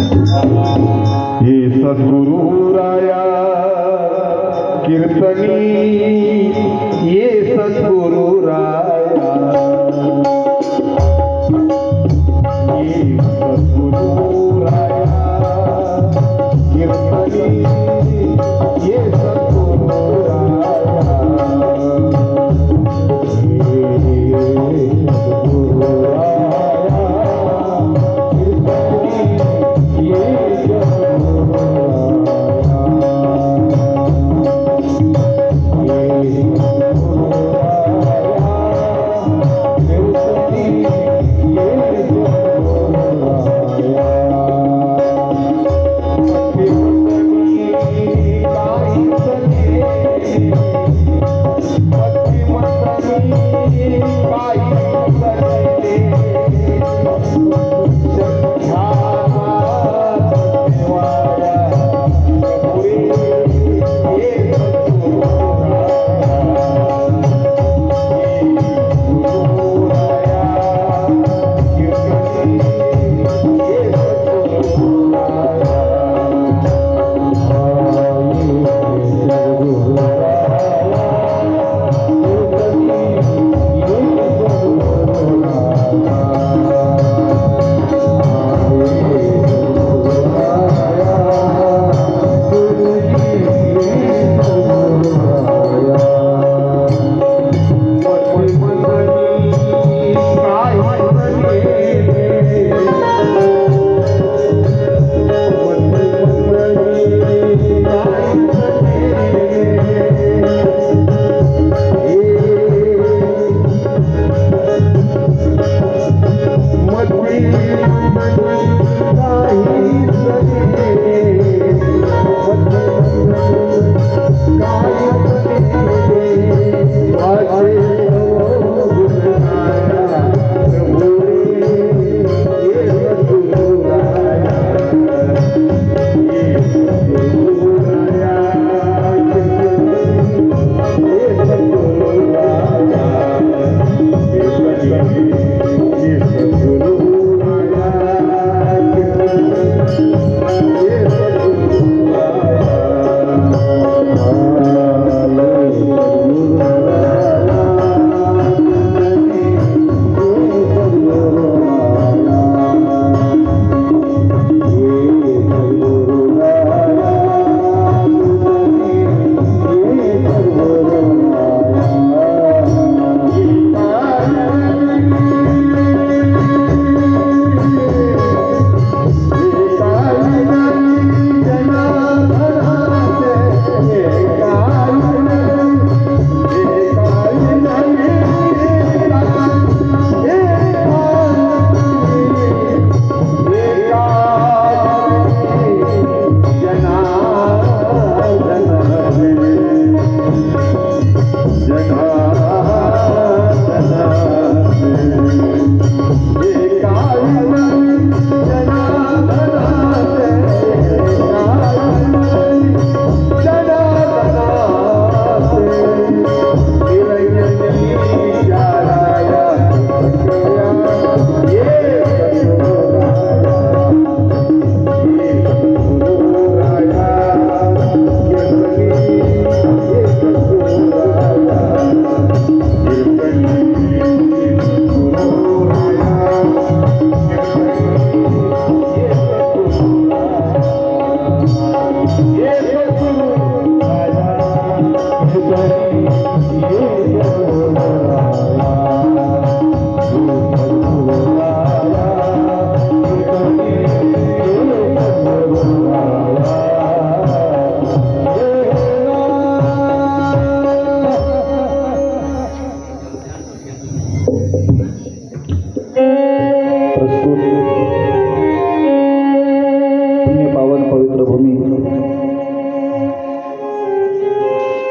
हे सद्गुरु राया कीर्तनी ये सद्गुरु राया ये सद्गुरु राया कीर्तनी ये सद्गुरु राया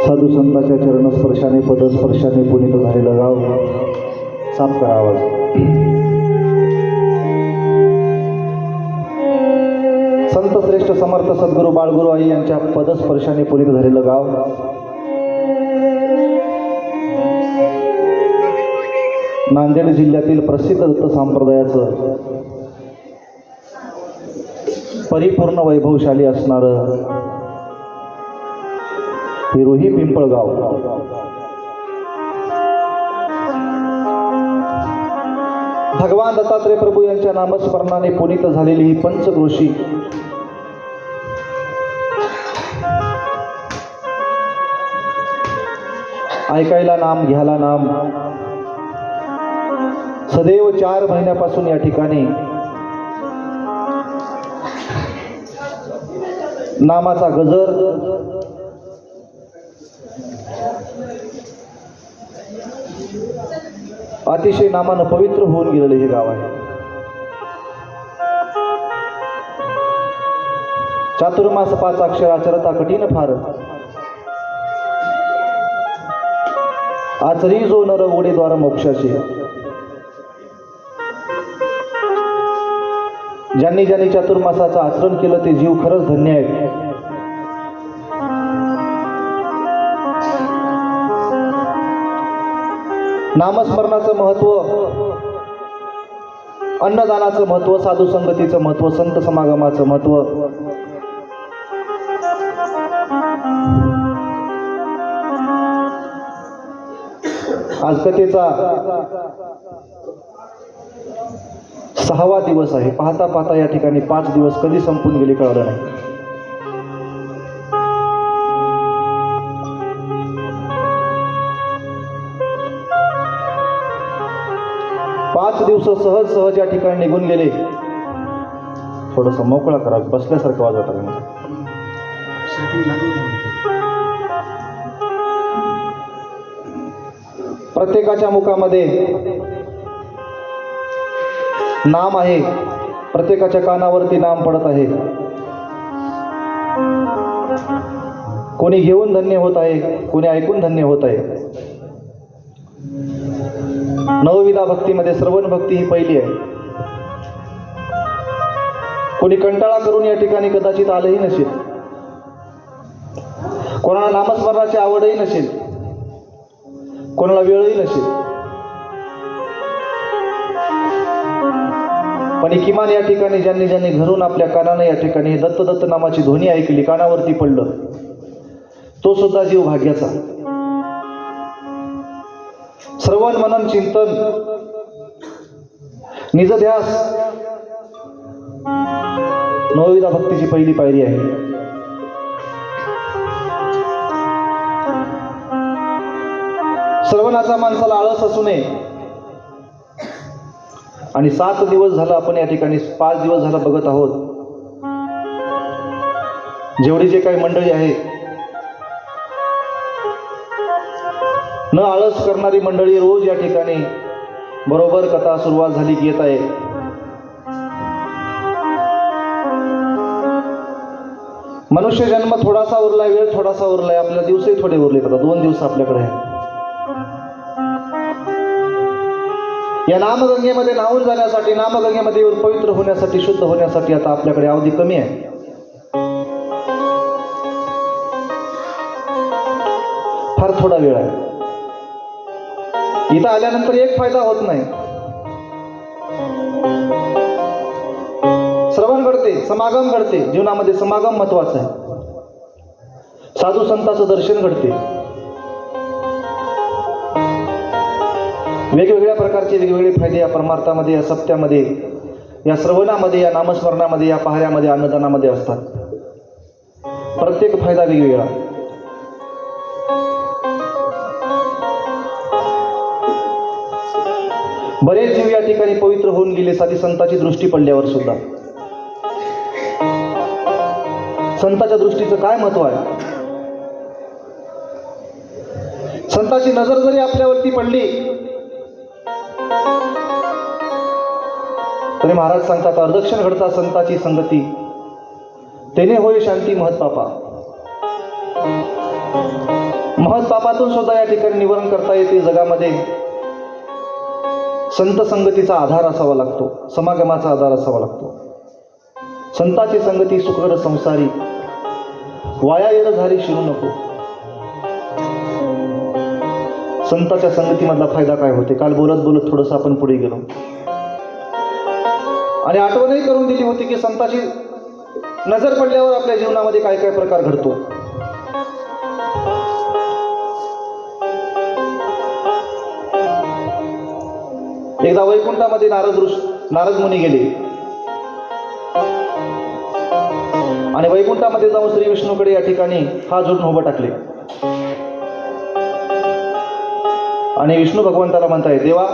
साधू संतांच्या चरणस्पर्शाने पदस्पर्शाने पुनीत झालेलं गाव साफ करावं. संत श्रेष्ठ समर्थ सद्गुरू बाळगुरू आई यांच्या पदस्पर्शाने पुनीत झालेलं गाव नांदेड जिल्ह्यातील प्रसिद्ध दत्त संप्रदायाचं परिपूर्ण वैभवशाली असणारं हिरोही पिंपळगाव. भगवान दत्तात्रय प्रभू यांच्या नामस्मरणाने पुनीत झालेली ही पंचक्रोशी ऐकायला नाम, घ्यायला नाम. सदैव 4 महिन्यापासून या ठिकाणी नामाचा गजर, अतिशय नामानं पवित्र होऊन गेलेले हे गाव आहे. चातुर्मास 5 अक्षर आचरता कठीण फार, आचरी जो नर ओढे द्वार मोक्षाचे. ज्यांनी ज्यांनी चातुर्मासाचं आचरण केलं ते जीव खरंच धन्य आहेत. नामस्मरणाचं महत्व, अन्नदानाचं महत्व, साधू संगतीचं महत्व, संत समागमाचं महत्व, आज कथेचा 6वा दिवस आहे. पाहता पाहता या ठिकाणी 5 दिवस कधी संपून गेले कळलं नाही. पाच दिवस सहज सहज या ठिकाणी निघून गेले. थोडंसं मोकळा करा, बसल्यासारखं वाजवत आहे. प्रत्येकाच्या मुखामध्ये नाम आहे, प्रत्येकाच्या कानावरती नाम पडत आहे. कोणी घेऊन धन्य होत आहे, कोणी ऐकून धन्य होत आहे. नवविधा भक्तीमध्ये श्रवण भक्ती ही पहिली आहे. कोणी कंटाळा करून या ठिकाणी कदाचित आलंही नसेल, कोणाला नामस्मरणाची आवडही नसेल, कोणाला वेळही नसेल, पण किमान या ठिकाणी ज्यांनी ज्यांनी घरून आपल्या कानाने या ठिकाणी दत्त दत्त नामाची ध्वनी ऐकली, कानावरती पडलं, तो सुद्धा जीव भाग्याचा. श्रवण मनन चिंतन निजध्यास नवविधा भक्तीची पहिली पायरी आहे. श्रवणाचा माणसाला आळस असू नये. आणि 7 दिवस झाला आपण या ठिकाणी 5 दिवस झाला बघत आहोत. जेवढी जे काही मंडळी आहे, न आळस करणारी मंडळी रोज या ठिकाणी बरोबर कथा सुरुवात झाली की येत आहे. मनुष्य जन्म थोडासा उरलाय, वेळ थोडासा उरलाय, आपल्या दिवसही थोडे उरले. आता 2 दिवस आपल्याकडे आहे. या नामगंगेमध्ये न्हावून जाण्यासाठी, नामगंगेमध्ये येऊन पवित्र होण्यासाठी, शुद्ध होण्यासाठी आता आपल्याकडे अवधी कमी आहे. फार थोडा वेळ आहे. इथं आल्यानंतर एक फायदा होत नाही. श्रवण घडते, समागम घडते. जीवनामध्ये समागम महत्वाचा आहे. साधू संतांचं दर्शन घडते. वेगवेगळ्या प्रकारचे वेगवेगळे फायदे या परमार्थामध्ये, या सत्यामध्ये, या श्रवणामध्ये, या नामस्मरणामध्ये, या पहाऱ्यामध्ये, अन्नदानामध्ये असतात. प्रत्येक फायदा वेगवेगळा. बरेच जीव या ठिकाणी पवित्र होऊन गेले साधी संतांची दृष्टी पडल्यावर सुद्धा. संतांच्या दृष्टीचं काय महत्व आहे? संतांची नजर जरी आपल्यावरती पडली तरी महाराज सांगतात, अर्धक्षण घडता संताची संगती, तेने होय शांती महत्पापा. महत्पापातून सुद्धा या ठिकाणी निवारण करता येते. जगामध्ये संत संगतीचा आधार असावा लागतो, समागमाचा आधार असावा लागतो. संताची संगती सुखकर संसारी, वाया येणं झाली शिरू नको. संतांच्या संगतीमधला फायदा काय होते? काल बोलत बोलत थोडंसं आपण पुढे गेलो आणि आठवणही करून दिली होती की संताची नजर पडल्यावर आपल्या जीवनामध्ये काय काय प्रकार घडतो. एकदा वैकुंठामध्ये नारद मुनी गेले आणि वैकुंठामध्ये जाऊन श्री विष्णूकडे या ठिकाणी हात जोडून उभं टाकले आणि विष्णू भगवंताला म्हणताय, देवा,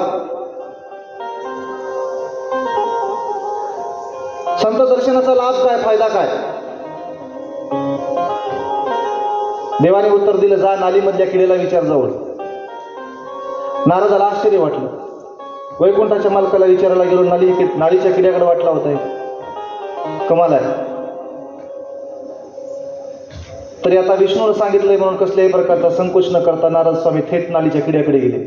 संत दर्शनाचा लाभ काय, फायदा काय? देवाने उत्तर दिलं, जा नालीमधल्या किडेला विचार जाऊन. नारदाला आश्चर्य वाटलं. वैकुंठाच्या मालकाला विचारायला गेलो, नालीच्या किड्याकडे वाटला होता. कमाल आहे. तरी आता विष्णूने सांगितलंय म्हणून कसल्याही प्रकारचा संकोच न करता नारद स्वामी थेट नालीच्या किड्याकडे गेले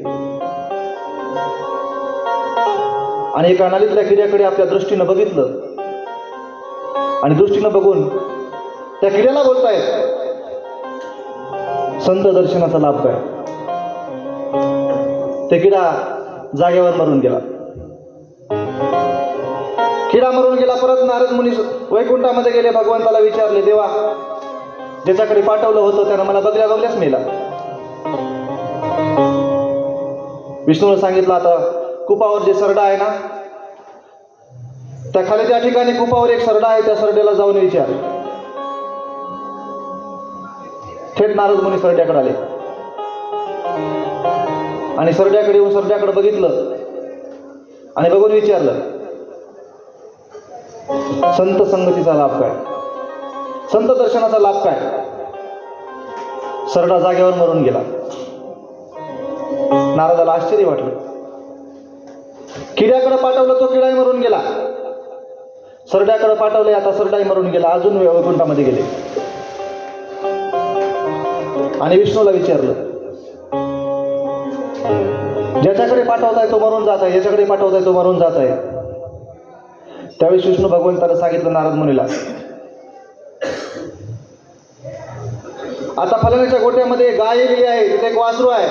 आणि एका नालीतल्या किड्याकडे आपल्या दृष्टीनं बघितलं आणि दृष्टीनं बघून त्या किड्याला बोलतायत, संत दर्शनाचा लाभ काय? ते किडा जागेवर मरून गेला. किडा मरून गेला. परत नारद मुनी वैकुंठामध्ये गेले, भगवंताला विचारले, देवा, ज्याच्याकडे पाठवलं होतं त्यानं मला बघल्याच मेला. विष्णूने सांगितलं, आता कुपावर जे सरडा आहे ना, त्या खाली त्या ठिकाणी कुपावर एक सरडा आहे, त्या सरड्याला जाऊन विचार. थेट नारद मुनी सरड्याकडे आले आणि सरड्याकडे येऊन सरड्याकडे बघितलं आणि बघून विचारलं, संत संगतीचा लाभ काय? संत दर्शनाचा लाभ काय? सरडा जागेवर मरून गेला. नारदाला आश्चर्य वाटलं. किड्याकडे पाठवलं, तो किडाही मरून गेला. सरड्याकडे पाठवले, आता सरडाही मरून गेला. अजून वैकुंठामध्ये गेले आणि विष्णूला विचारलं, ज्याच्याकडे पाठवताय तो मरून जात आहे, ज्याच्याकडे पाठवताय तो मरून जात आहे. त्यावेळी विष्णू भगवंताला सांगितलं नारद मुनीला, आता फलाण्याच्या गोट्यामध्ये गाय गेली आहे, तिथे एक वासरू आहे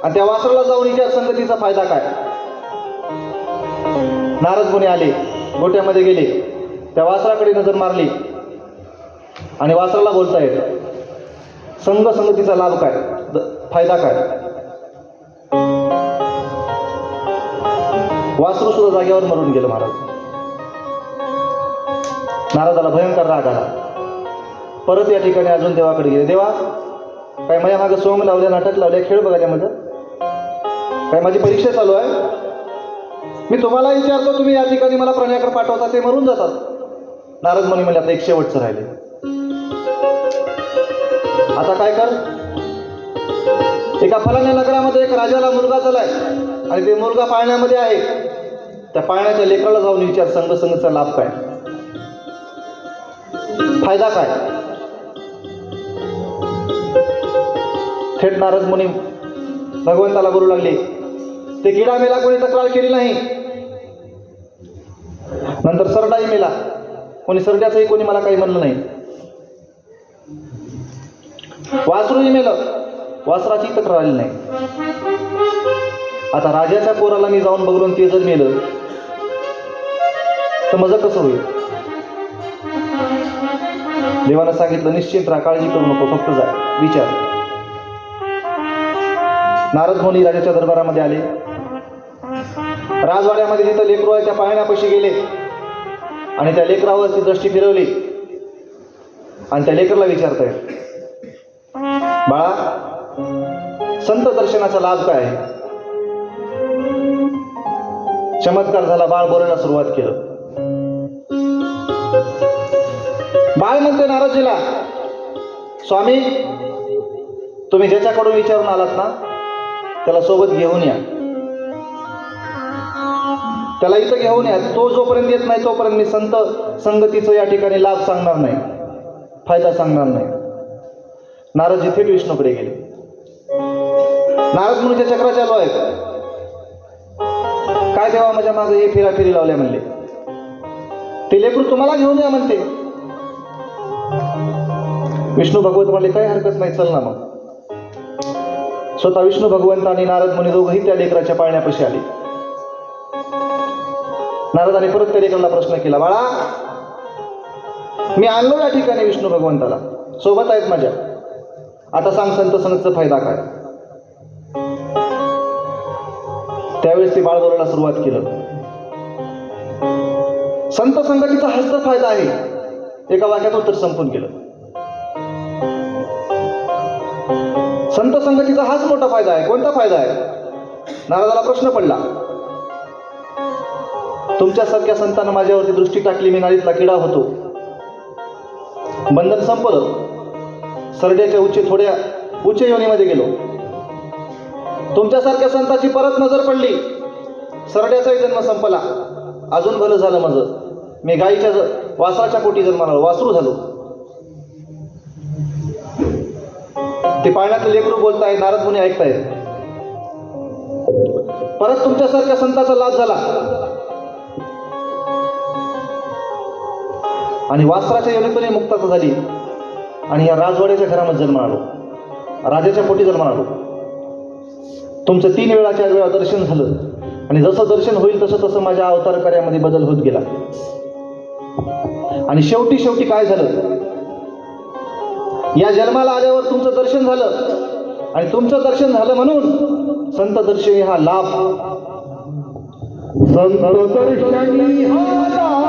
आणि त्या वासरूला जाऊन विचार, संगतीचा फायदा काय? नारद मुनी आले, गोट्यामध्ये गेले, त्या वासराकडे नजर मारली आणि वासराला बोलता येतं, संगतीचा लाभ काय, फायदा काय? वासरू सुद्धा जागेवर मरून गेलं. नारदाला भयंकर राग आला. परत या ठिकाणी अजून देवाकडे गेले, देवा, काय माझ्या मागं सोंग लावल्या, नाटक लावल्या, खेळ बघायला मध्ये काय माझी परीक्षा चालू आहे? मी तुम्हाला विचारतो, तुम्ही या ठिकाणी मला प्राण्याकडे पाठवता, ते मरून जातात. नारद मुनी म्हणले, आता एक शेवटचं राहिले, आता काय कर? एका फलाण्या नगरामध्ये एक राजाला मुलगा झालाय आणि ते मुलगा पाळण्यामध्ये आहे. त्या पाळण्याच्या लेकराला जाऊन विचार, संगतीचा लाभ काय, फायदा काय? थेट नारद मुनी भगवंताला बोलू लागले, ते किडा मेला, कोणी तक्रार केली नाही. नंतर सरडाही मेला, कोणी सरड्याचंही कोणी मला काही म्हणलं नाही. वासरूही मेलं, वासराची तक्रार आली नाही. आता राजाच्या पोराला मी जाऊन बघून ते जर मेलं तर माझं कसं होईल? देवानं सांगितलं, निश्चिंत राहा, काळजी करू नको, फक्त जा, विचार. नारद मुनी राजाच्या दरबारामध्ये आले. राजवाड्यामध्ये जिथं लेकरू आहे त्या पाळण्यापाशी गेले आणि त्या लेकरावरची दृष्टी फिरवली आणि त्या लेकराला विचारताय, बाळा, संत दर्शनाचा लाभ काय आहे? चमत्कार झाला. बाळ बोलायला सुरुवात केलं. बाळ म्हणते नारदजीला, स्वामी, तुम्ही ज्याच्याकडून विचारून आलात ना, त्याला सोबत घेऊन या, त्याला इथं घेऊन या. तो जोपर्यंत येत नाही तोपर्यंत मी संत संगतीचं या ठिकाणी लाभ सांगणार नाही, फायदा सांगणार नाही. नारदजी थेट विष्णूकडे गेले. नारद मुनीच्या चक्रा चालू आहेत. काय देवा, माझ्या मागे हे फिराफिरी लावल्या म्हणले. ते लेकरू तुम्हाला घेऊन या म्हणते. विष्णू भगवंत म्हणले, काही हरकत नाही, चल ना. मग स्वतः विष्णू भगवंत आणि नारद मुनी दोघंही त्या लेकराच्या पाळण्यापाशी आले. नारदाने परत त्या लेकराला प्रश्न केला, बाळा, मी आणलो या ठिकाणी विष्णू भगवंताला, सोबत आहेत माझ्या. आता सांग संत संगतीचा फायदा काय? त्यावेळेस ते बाळ बोलायला सुरुवात केलं. संत संगतीचा हाच तर फायदा आहे. एका वाक्यात उत्तर संपून गेलं. संत संगतीचा हाच मोठा फायदा आहे. कोणता फायदा आहे? नारदाला प्रश्न पडला. तुमच्यासारख्या संतांना माझ्यावरती दृष्टी टाकली, मी नाळीतला किडा होतो, बंधन संपलं, सरड्याच्या थोड्या उच्च योनीमध्ये गेलो. तुमच्यासारख्या संताची परत नजर पडली, सरड्याचाही जन्म संपला. अजून भलं झालं माझं, मी गाईच्या वासराच्या पोटी जन्माला वासरू झालो. ते पाळण्यातले लेकरू बोलताय, नारद मुनी ऐकतायत. परत तुमच्यासारख्या संताचा लाभ झाला आणि वासराच्या योनीतूनही मुक्तता झाली आणि या राजवाड्याच्या घरामध्ये जन्म आलो, राजाच्या पोटी जन्म आलो. तुमचं 3 वेळा 4 वेळा दर्शन झालं आणि जसं दर्शन होईल तसं तसं माझ्या अवतार कार्यामध्ये बदल होत गेला. आणि शेवटी काय झालं? या जन्माला आल्यावर तुमचं दर्शन झालं आणि तुमचं दर्शन झालं म्हणून संत दर्शनी हा लाभ. संत दर्शनी हा लाभ,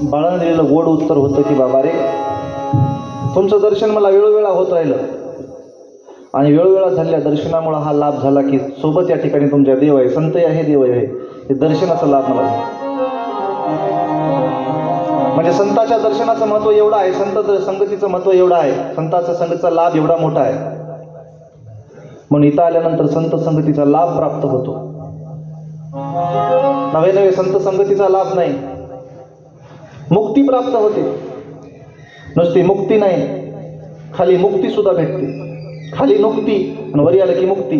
बाळानं दिलेलं गोड उत्तर होतं की बाबा रे, तुमचं दर्शन मला वेळोवेळा होत राहिलं आणि वेळोवेळा झालेल्या दर्शनामुळे हा लाभ झाला की सोबत या ठिकाणी तुमच्या देव आहे, संत आहे, देव आहे, हे दर्शनाचा लाभ मला झाला. म्हणजे संताच्या दर्शनाचं महत्व एवढं आहे, संत संगतीचं महत्व एवढं आहे, संताचा संगतीचा लाभ एवढा मोठा आहे. म्हणून इथं आल्यानंतर संत संगतीचा लाभ प्राप्त होतो. नवे संत संगतीचा लाभ नाही, मुक्ती प्राप्त होते. नुसती मुक्ती नाही, खाली मुक्ती सुद्धा भेटते. खाली नुक्ती आणि वरी आलं की मुक्ती,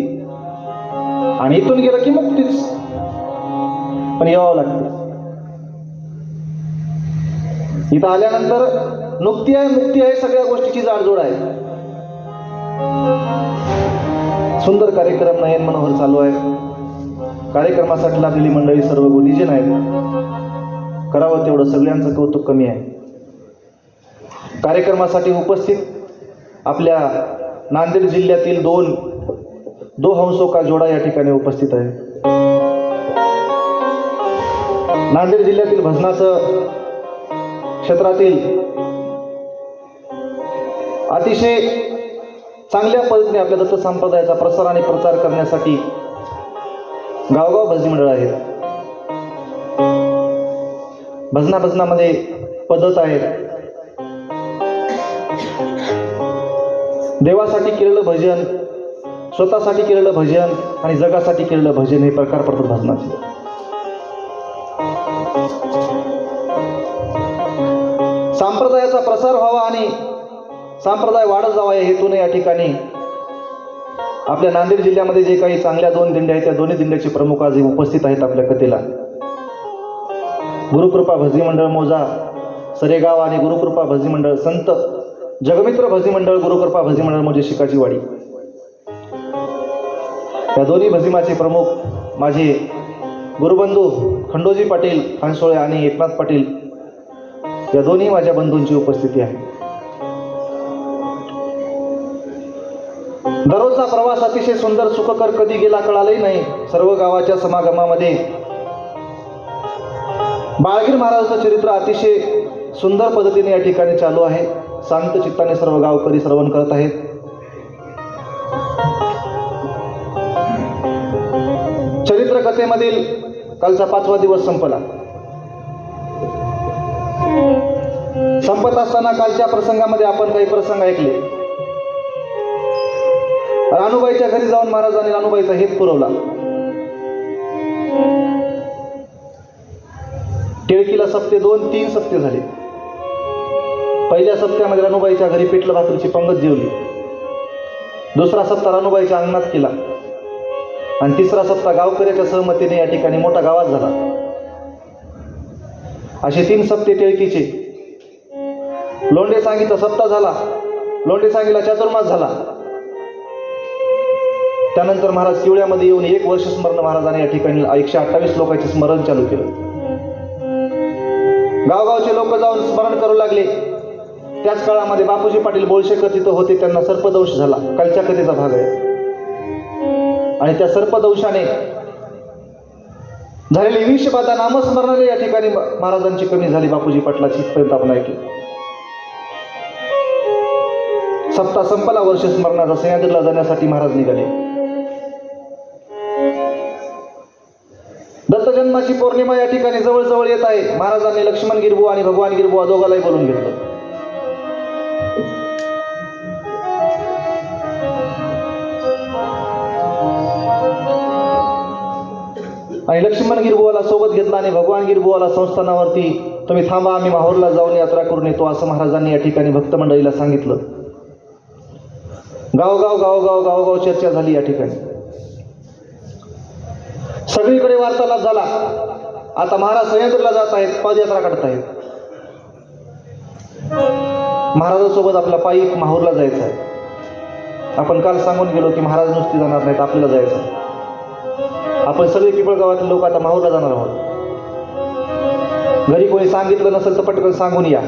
आणि इथून गेलं की मुक्तीच. पण यावं लागतं. इथं आल्यानंतर नुक्ती आहे, मुक्ती आहे, सगळ्या गोष्टीची जाडजोड आहे. सुंदर कार्यक्रम नयन मनोहर चालू आहे. कार्यक्रमासाठी लागलेली मंडळी सर्व गुणीजन आहेत. करावं तेवढं सगळ्यांचं कौतुक कमी आहे. कार्यक्रमासाठी उपस्थित आपल्या नांदेड जिल्ह्यातील दो हंसों का जोडा या ठिकाणी उपस्थित आहे. नांदेड जिल्ह्यातील भजनाचं क्षेत्रातील अतिशय चांगल्या पद्धतीने आपल्या दत्त संप्रदायाचा प्रसार आणि प्रचार करण्यासाठी गावगाव भजनी मंडळ आहेत. भजनामध्ये पद्धत आहे. देवासाठी केलेलं भजन, स्वतःसाठी केलेलं भजन आणि जगासाठी केलेलं भजन हे प्रकार पडतात भजनाचे. संप्रदायाचा प्रसार व्हावा आणि संप्रदाय वाढत जावा या हेतूने या ठिकाणी आपल्या नांदेड जिल्ह्यामध्ये जे काही चांगल्या 2 दिंड्या आहेत त्या दोन्ही दिंड्याचे प्रमुख आज उपस्थित आहेत आपल्या कथेला. गुरुकृपा भजनी मंडळ मोजा सरेगाव आणि गुरुकृपा भजनी मंडळ संत जगमित्र भजनी मंडळ गुरुकृपा भजनी मंडळ मोजे शिकाची वाडी. या दोन्ही भजिमाचे प्रमुख माझे गुरुबंधू खंडोजी पाटील खानसोळे आणि एकनाथ पाटील या दोन्ही माझ्या बंधूंची उपस्थिती आहे. दररोजचा प्रवास अतिशय सुंदर सुखकर कधी गेला कळालंही नाही. सर्व गावाच्या समागमामध्ये बाळगीर महाराजांचं चरित्र अतिशय सुंदर पद्धतीने या ठिकाणी चालू आहे. शांत चित्ताने सर्व गावकरी श्रवण करत आहेत. चरित्र कथेमधील कालचा 5वा दिवस संपला. संपत असताना कालच्या प्रसंगामध्ये आपण काही प्रसंग ऐकले. रानूबाईच्या घरी जाऊन महाराजांनी रानूबाईचा हेत पुरवला. टिळकीला सप्ते 2-3 सप्ते झाले. पहिल्या सप्त्यामध्ये रानूबाईच्या घरी पिठलं भाकरीची पंगत जेवली. दुसरा सप्ताह रानूबाईच्या अंगणात केला आणि तिसरा सप्ताह गावकऱ्याच्या सहमतीने या ठिकाणी मोठा गावात झाला. असे 3 सप्ते टिळकीचे. लोंढे सांगीचा सप्ताह झाला. लोंढे सांगीला चातुर्मास झाला. त्यानंतर महाराज किवळ्यामध्ये येऊन 1 वर्ष स्मरण महाराजांनी या ठिकाणी 128 लोकांचे स्मरण चालू केलं. गावगावचे लोक जाऊन स्मरण करू लागले. त्याच काळामध्ये बापूजी पाटील बोळशेकर तिथं होते. त्यांना सर्पदंश झाला. कालच्या कथेचा भाग आहे. आणि त्या सर्पदंशाने झालेली विषबाधा नामस्मरणाने या ठिकाणी महाराजांची कमी झाली. बापूजी पाटलाची पर्यंत आपण ऐकली. सप्ताह संपला. वर्ष स्मरणाचा सह्याद्रीला जाण्यासाठी महाराज निघाले. दत्त जन्माची पौर्णिमा या ठिकाणी जवळजवळ येत आहे. महाराजांनी लक्ष्मण गिरबुवा आणि भगवान गिरबुवा दोघांनाही बोलून घेतलं. आणि लक्ष्मण गिरबुवाला सोबत घेतला आणि भगवान गिरबुवाला संस्थानावरती तुम्ही थांबा, आम्ही माहूरला जाऊन यात्रा करून येतो असं महाराजांनी या ठिकाणी भक्त मंडळीला सांगितलं. गावगाव चर्चा झाली. या ठिकाणी सगळीकडे वार्तालाप झाला. आता महाराज सह्याद्रीला जात आहेत. पदयात्रा काढत आहेत. महाराजांसोबत आपला पायी माहूरला जायचं आहे. आपण काल सांगून गेलो की महाराज नुसती जाणार नाहीत, आपल्याला जायचं आहे. आपण सगळे पिंपळगावातले लोक आता माहूरला जाणार आहोत. घरी कोणी सांगितलं नसेल तर पटकन सांगून या.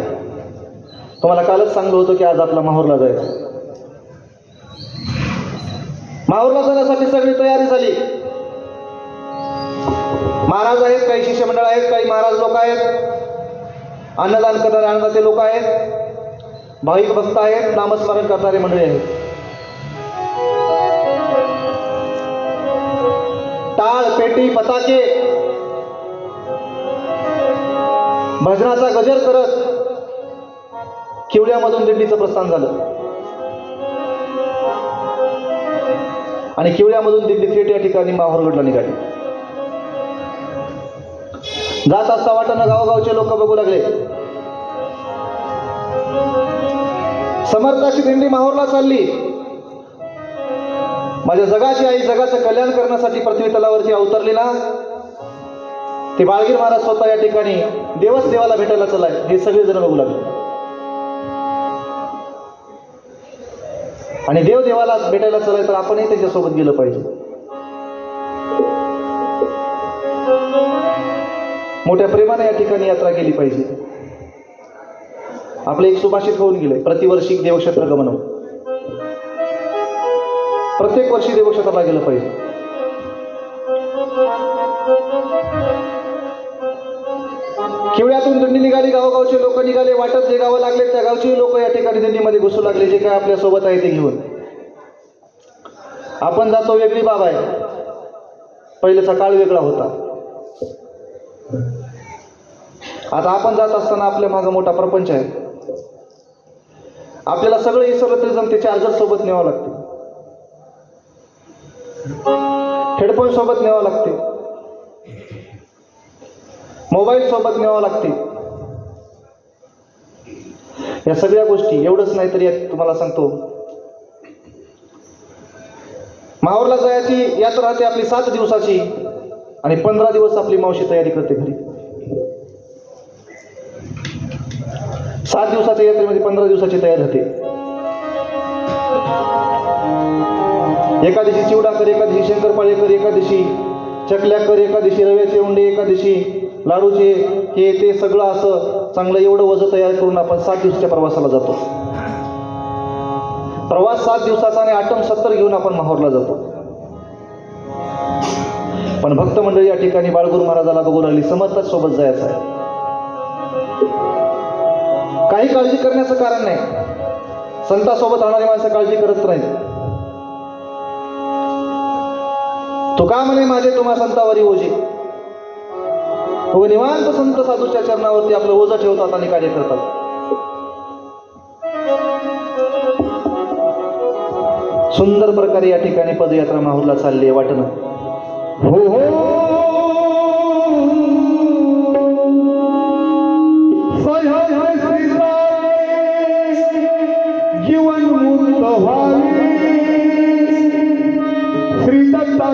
तुम्हाला कालच सांगलं होतं की आज आपला माहूरला जायचं. माहूरला जाण्यासाठी सगळी तयारी झाली. महाराज आहेत, काही शिष्यमंडळ आहेत, काही महाराज लोक आहेत, अन्नदान करणारे अन्नदाते लोक आहेत, भाविक भक्त आहेत, नामस्मरण करणारे मंडळी आहेत. टाळ, पेटी, पताके, भजनाचा गजर करत किवळ्यामधून दिंडीचं प्रस्थान झालं. आणि किवळ्यामधून दिंडी थेट या ठिकाणी माहूरगडला निघाली. जात असता वाटानं गावगावचे लोक बघू लागले. समर्थाची दिंडी माहूरला चालली. माझ्या जगाची आई जगाचं कल्याण करण्यासाठी पृथ्वी तलावरती अवतरली ना, ते बाळगीर महाराज स्वतः या ठिकाणी देवच देवाला भेटायला चलाय हे सगळेजण बघू लागले. आणि देव देवाला भेटायला चलाय तर आपणही त्याच्यासोबत गेलं पाहिजे. मोठ्या प्रेमाने या ठिकाणी यात्रा केली पाहिजे. आपलं एक सुभाषित होऊन गेलंय, प्रतिवर्षी देवक्षेत्र गमन. प्रत्येक वर्षी देवक्षेत्राला गेलं पाहिजे. किवळ्यातून दिंडी निघाली. गावगावचे लोक निघाले. वाटत जे गावं लागले त्या गावची लोक या ठिकाणी दिंडीमध्ये घुसू लागले. जे काय आपल्या सोबत आहे ते घेऊन. आपण जातो वेगळी बाब आहे. पहिलेचा काळ वेगळा होता. आता आपण जात असताना आपल्या मागं मोठा प्रपंच आहे. आपल्याला सगळं इसरलं तरी जमते. चार्जर सोबत न्यावं लागते, हेडफोन सोबत न्यावं लागते, मोबाईल सोबत न्यावं लागते. या सगळ्या गोष्टी. एवढंच नाही तरी तुम्हाला सांगतो, माहूरला जायची यात्रा राहते आपली 7 दिवसाची आणि 15 दिवस आपली मावशी तयारी करते घरी. 7 दिवसाच्या यात्रेमध्ये 15 दिवसाची तयारी होते. एका दिवशी चिवडा कर, एका दिवशी शंकरपाळे कर, एका दिवशी चकल्या कर, एकादशी रव्याचे उंडे, एकादशी लाडूचे, हे ते सगळं असं चांगलं एवढं वजन तयार करून आपण 7 दिवसाच्या प्रवासाला जातो. प्रवास 7 दिवसाचा आणि आटम 70 घेऊन आपण माहूरला जातो. पण भक्त मंडळी या ठिकाणी बाळगुरू महाराजाला बघू लागली, समर्थच सोबत जायचं आहे. काही काळजी करण्याचं कारण नाही. संतासोबत राहणारी माणसं काळजी करत नाहीत. तुका म्हणे माझे तुम्हा संतावरी ओझे. हो, निवांत संत साधूच्या चरणावरती आपलं ओझं ठेवतात आणि कार्य करतात. सुंदर प्रकारे या ठिकाणी पदयात्रा माहूरला चालली आहे वाटणं. हो हो सय हय श्रीराय जीवन मुक्त व्हावे श्री दत्ता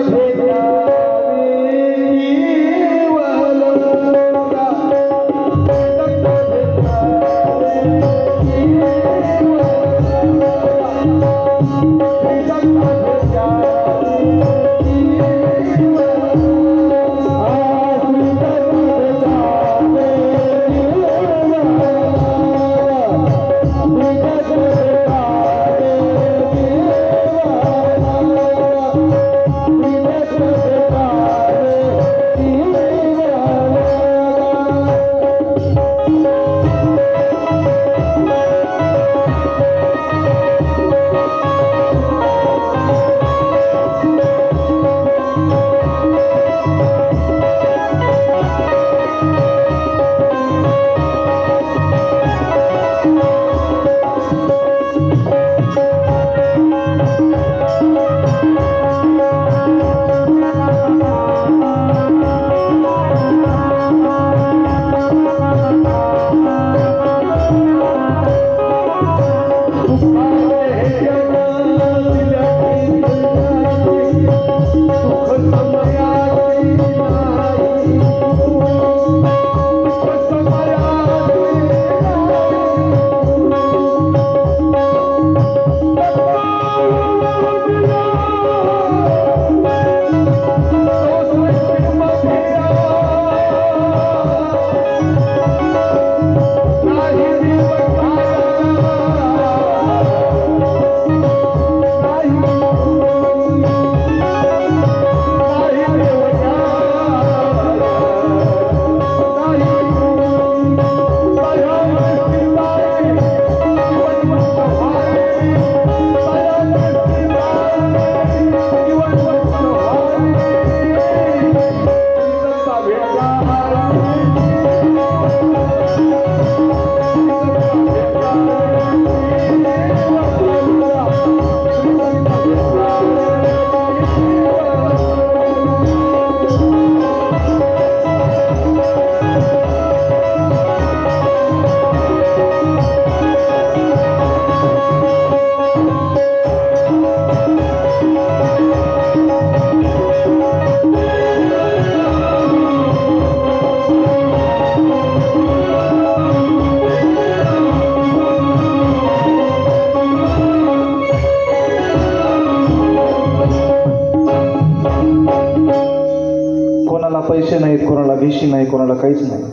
पैसे नाहीत, कोणाला भीशी नाही, कोणाला काहीच नाही,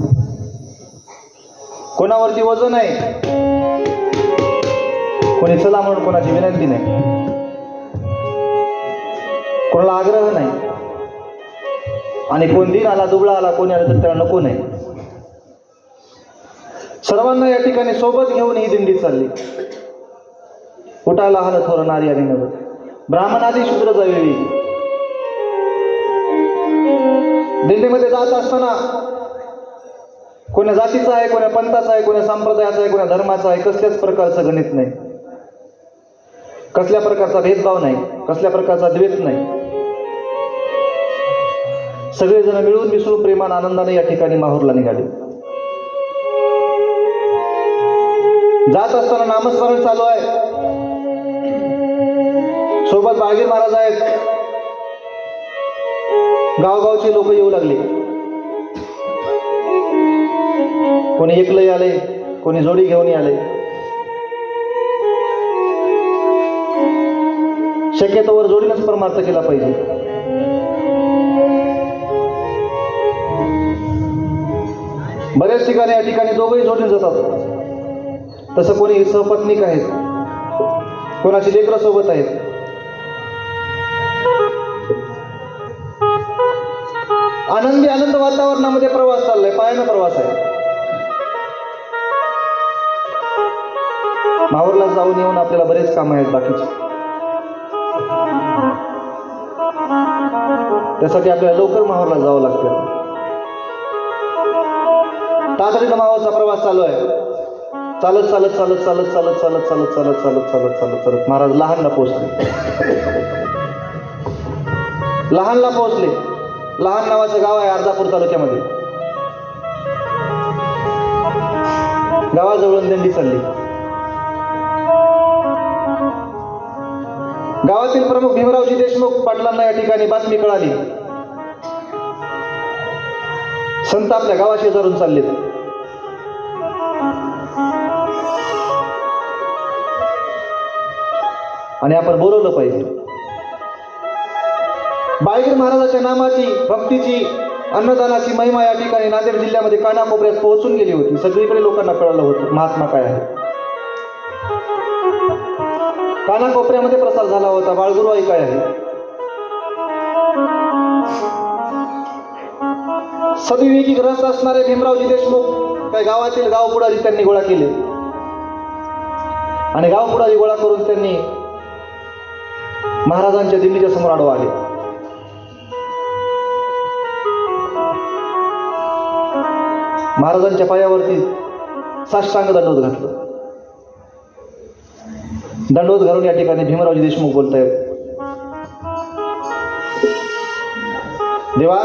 कोणावरती वजन नाही, कोणी चला म्हणून कोणाची विनंती नाही, कोणाला आग्रह नाही, आणि कोण दिन आला दुबळा आला कोणी आला तर त्याला नको नाही. सर्वांना या ठिकाणी सोबत घेऊन ही दिंडी चालली. उठायला हलं थोर नारी आणि नर, ब्राह्मणादी शूद्र जावेळी. दिल्लीमध्ये जात असताना कोण्या जातीचा आहे, कोण्या पंथाचा आहे, कोण्या संप्रदायाचा आहे, कोण्या धर्माचा आहे, कसल्याच प्रकारचं गणित नाही, कसल्या प्रकारचा भेदभाव नाही, कसल्या प्रकारचा द्वेष नाही. सगळेजण मिळून मिसळून प्रेमाने आनंदाने या ठिकाणी माहूरला निघाले. जात असताना नामस्मरण चालू आहे. सोबत बाळगीर महाराज आहेत. गावगावचे लोक येऊ लागले. कोणी एकलंही आले, कोणी जोडी घेऊन आले. शक्यतोवर जोडीनंच परमार्थ केला पाहिजे. बऱ्याच ठिकाणी या ठिकाणी दोघंही जोडले जातात. तसं कोणी सहपत्नीक आहेत, कोणाची लेकरं सोबत आहेत. आनंद वातावरणामध्ये प्रवास चाललाय, पायानं प्रवास आहे. माहूरला जाऊन येऊन आपल्याला बरेच काम आहेत बाकीचे. त्यासाठी आपल्याला लवकर माहूरला जावं लागतं. तातडीनं माहूरचा प्रवास चालू आहे. चालत चालत चालत चालत चालत चालत चालत चालत चालत चालत चालत चालत महाराज लहानला पोहोचले. लहानला पोहोचले. लहान नावाचं गाव आहे अर्धापूर तालुक्यामध्ये. गावाजवळून दिंडी चालली. गावातील प्रमुख भीमरावजी देशमुख पाटलांना या ठिकाणी बातमी कळाली. संत आपल्या गावाशेजारून चाललेत. आणि आपण बोलवलं पाहिजे. बाळगीर महाराजाच्या नामाची, भक्तीची, अन्नदानाची महिमा या ठिकाणी नांदेड जिल्ह्यामध्ये कानाकोपऱ्यात पोहोचून गेली होती. सगळीकडे लोकांना कळालं होतं महात्मा काय आहे. कानाकोपऱ्यामध्ये प्रसार झाला होता बाळगुरुवाई काय आहे. सद्विवेकी ग्रस्त असणारे भीमरावजी देशमुख काही गावातील गाव पुढारी त्यांनी गोळा केले. आणि गाव पुढारी गोळा करून त्यांनी महाराजांच्या दिल्लीच्या समोर आडवा आले. महाराजांच्या पायावरती साष्टांग दंडवत घातलं. दंडवत घालून या ठिकाणी भीमरावजी देशमुख बोलतायत. देवा,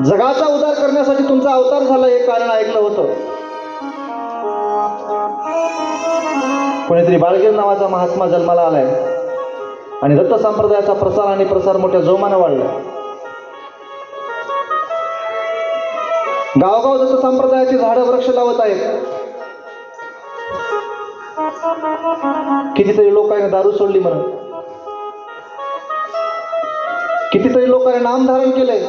जगाचा उद्धार करण्यासाठी तुमचा अवतार झाला हे कारण ऐकलं होतं. कोणीतरी बाळगीर नावाचा महात्मा जन्माला आलाय आणि दत्त संप्रदायाचा प्रसार आणि प्रसार मोठ्या जोमानं वाढलाय. गावगाव दत्त संप्रदायाची झाडं वृक्ष लावत आहेत. कितीतरी लोकांनी दारू सोडली म्हणून, कितीतरी लोकांनी नाम धारण केलंय,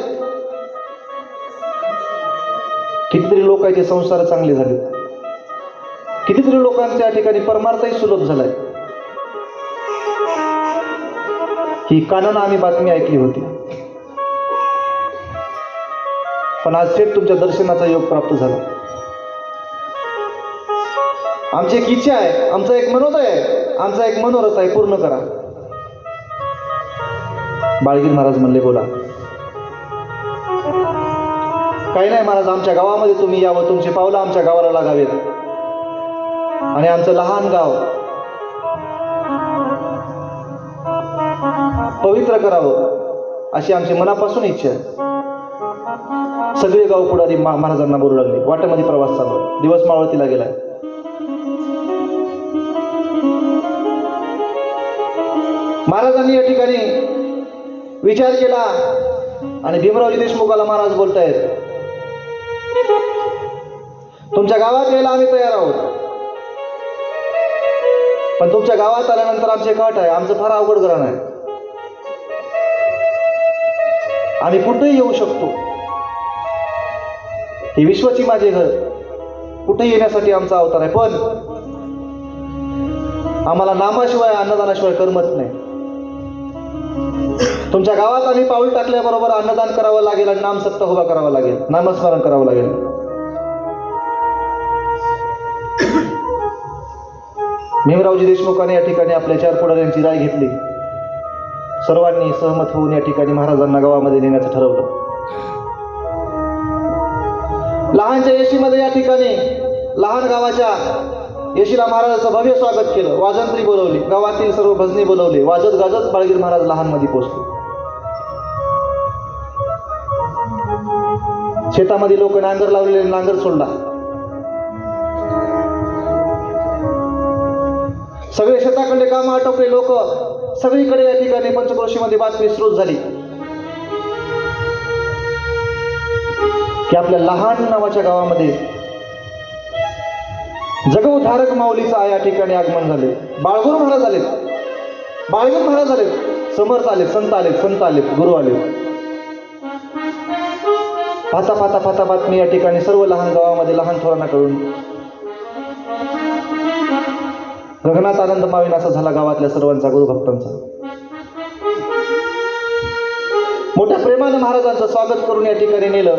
कितीतरी लोकांचे संसार चांगले झाले, कितीतरी लोकांच्या या ठिकाणी परमार्थही सुलभ झालाय. ही कानानं आम्ही बातमी ऐकली होती. पण आज थेट तुमच्या दर्शनाचा योग प्राप्त झाला. आमची एक इच्छा आहे, आमचा एक मनोदय आहे, आमचा एक मनोरथ आहे, पूर्ण करा. बाळगीर महाराज म्हणले, बोला. काही नाही महाराज, आमच्या गावामध्ये तुम्ही यावं, तुमची पावलं आमच्या गावाला लागावेत आणि आमचं लहान गाव पवित्र करावं अशी आमची मनापासून इच्छा आहे. सगळे गाव पुढारी महाराजांना बोलू लागले. वाटेमध्ये प्रवास चालू आहे. दिवस मावळतीला गेलाय. महाराजांनी या ठिकाणी विचार केला आणि भीमरावजी देशमुखाला महाराज बोलतायत, तुमच्या गावात यायला आम्ही तयार आहोत, पण तुमच्या गावात आल्यानंतर आमचे काट आहे, आमचं फार अवघड घराणं आहे. आम्ही कुठेही येऊ शकतो. हे विश्वाची माझे घर, कुठेही येण्यासाठी आमचा अवतार आहे, पण आम्हाला नामाशिवाय अन्नदानाशिवाय करमत नाही. तुमच्या गावात आम्ही पाऊल टाकल्याबरोबर अन्नदान करावं लागेल आणि नाम सत्ता उभा करावा लागेल, नामस्मरण करावं लागेल. भीमरावजी देशमुखाने या ठिकाणी आपल्या 4 पुढाऱ्यांची राय घेतली. सर्वांनी सहमत होऊन या ठिकाणी महाराजांना गावामध्ये नेण्याचं ठरवलं. लहानच्या येशीमध्ये या ठिकाणी लहान गावाच्या येशीला महाराजाचं भव्य स्वागत केलं. वाजंत्री बोलवली, गावातील सर्व भजनी बोलवले. वाजत गाजत बाळगीर महाराज लहानमध्ये पोहोचले. शेतामध्ये लोक नांगर लावलेले नांगर सोडला. सगळे शेताकडे काम आटोपले. लोक सगळीकडे या ठिकाणी पंचक्रोशीमध्ये बातमी सुरू झाली की आपल्या लहान नावाच्या गावामध्ये जगवधारक माऊलीचा या ठिकाणी आगमन झाले. बाळगुरू महाराज आलेत, बाळगीर महाराज आलेत, समर्थ आलेत, संत आलेत, संत आलेत, गुरु आलेत. पाहता पाहता पाहता बातमी या ठिकाणी सर्व लहान गावामध्ये लहान थोरांना कळून गगनात आनंद मावेन असा झाला गावातल्या सर्वांचा, गुरुभक्तांचा. मोठ्या प्रेमानं महाराजांचं स्वागत करून या ठिकाणी नेलं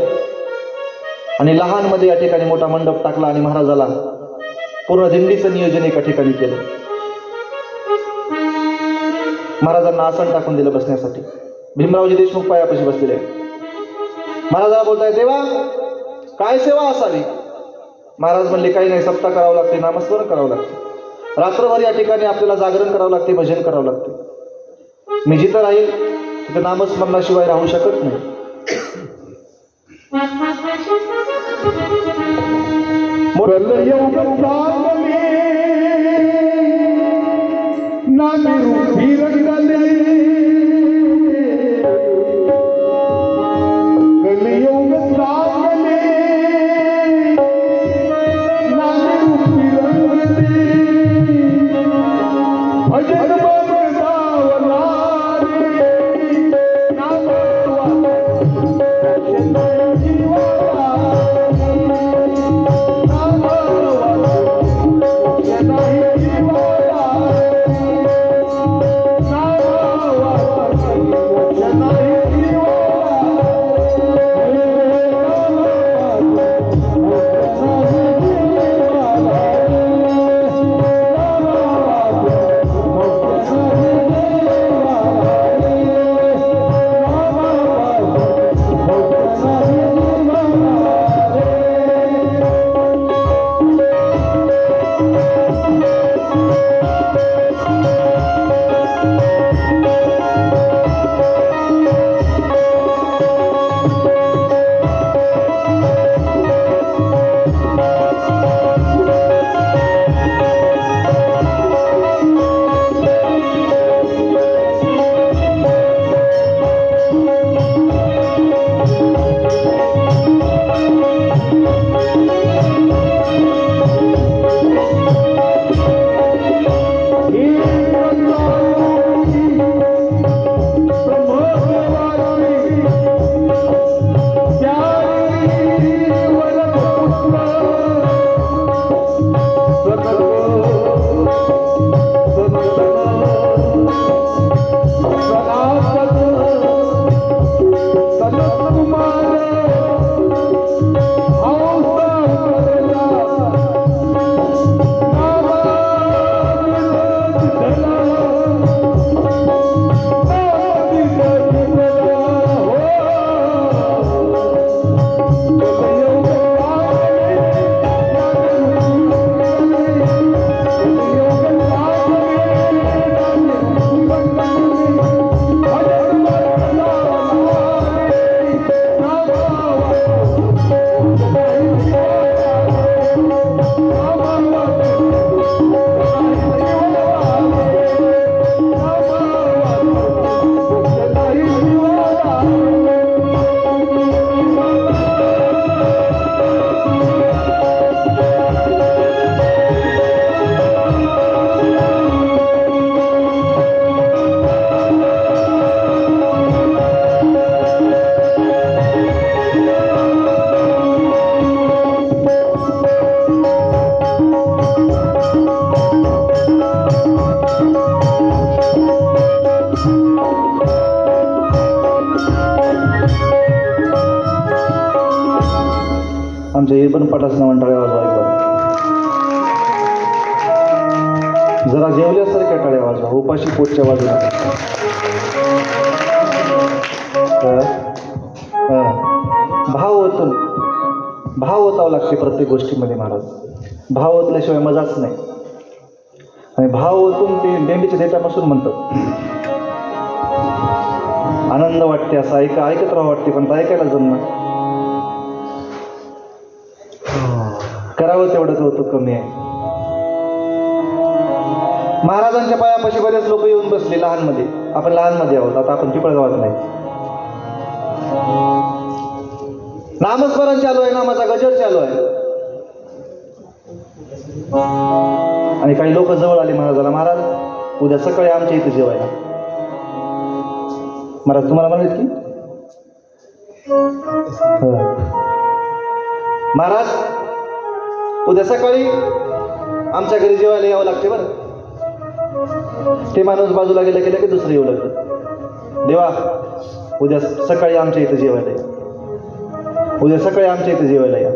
आणि लहानमध्ये या ठिकाणी मोठा मंडप टाकला आणि महाराजाला पूर्ण दिंडीचं नियोजन एका ठिकाणी केलं. महाराजांना आसन टाकून दिलं बसण्यासाठी. भीमरावजी देशमुख पायापाशी बसलेले. महाराजाला बोलताय, देवा काय सेवा असावी? महाराज म्हणले, काही नाही, सप्ताह करावं लागते, नामस्मरण करावं लागते, रात्रभर या ठिकाणी आपल्याला जागरण करावं लागते, भजन करावं लागते. मी जिथं राहील तिथं नामस्मरणाशिवाय राहू शकत नाही. कलयुग चालले नामी रूपी रंगले, कलयुग चालले नामी रूपी रंगले, भजन मन गावला रे नाम आमच्या इरबन पाटाचं नाव टाळ्या वाजवा एकदा. जरा जेवल्यासारख्या टाळ्या वाजवा, उपाशी पोटच्या बाजूला. भाव ओतून भाव ओतावं लागते प्रत्येक गोष्टीमध्ये महाराज. भाव ओतल्याशिवाय मजाच नाही. आणि भाव ओतून ते देंडीच्या देठापासून म्हणतात. आनंद वाटते, असं ऐकत राहावं वाटते, पण ऐकायला जमणार. करावं तेवढं कौतुक कमी आहे. महाराजांच्या पायापाशी बरेच लोक येऊन बसले लहानमध्ये. आपण लहानमध्ये आहोत, आता आपण पिपळगावात नाही. नामस्मरण चालू आहे, नामाचा गजर चालू आहे. आणि काही लोक जवळ आले महाराजाला, महाराज उद्या सकाळी आमच्या इथे जेवायला. महाराज तुम्हाला म्हणत की महाराज, उद्या सकाळी आमच्या घरी जेवायला यावं लागते बरं. ते माणूस बाजूला गेलं की दुसरं येऊ लागलं. देवा, उद्या सकाळी आमच्या इथं जेवायला या. उद्या सकाळी आमच्या इथं जेवायला या.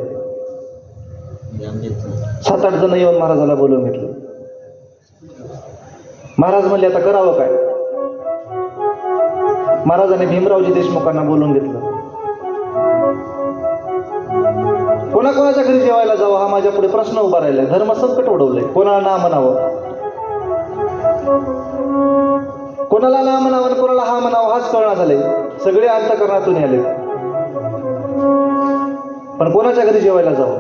7-8 जण येऊन महाराजाला बोलवून घेतलं. महाराज म्हणले आता करावं काय. महाराजांनी भीमरावजी देशमुखांना बोलवून घेतलं. कोणाकोणाच्या घरी जेवायला जावं हा माझ्या पुढे प्रश्न उभा राहिलाय. धर्म संकट ओढवलंय. कोणाला ना म्हणावं, कोणाला ना म्हणावं, कोणाला हा म्हणावं हाच कळना झाले. सगळे अंतःकरणातून आले, पण कोणाच्या घरी जेवायला जावं.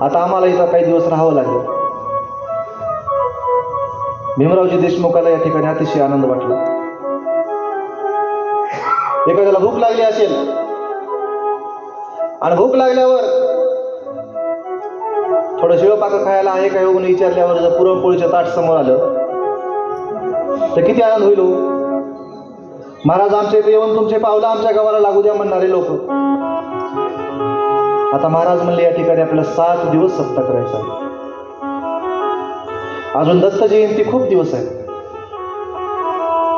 आता आम्हाला इथं काही दिवस राहावं लागेल. भीमरावजी देशमुखाला या ठिकाणी अतिशय आनंद वाटला. एखाद्याला भूक लागली असेल आणि भूक लागल्यावर थोडं शिळपाकं खायला आहे काय म्हणून विचारल्यावर जर पुरणपोळीचं ताट समोर आलं तर किती आनंद होईल. महाराज, आमच्या इथे येऊन तुमचे पावलं आमच्या गावाला लागू द्या म्हणणारे लोक. आता महाराज म्हणले या ठिकाणी आपल्याला 7 दिवस सप्ताह करायचा आहे. अजून दत्त जयंती खूप दिवस आहे.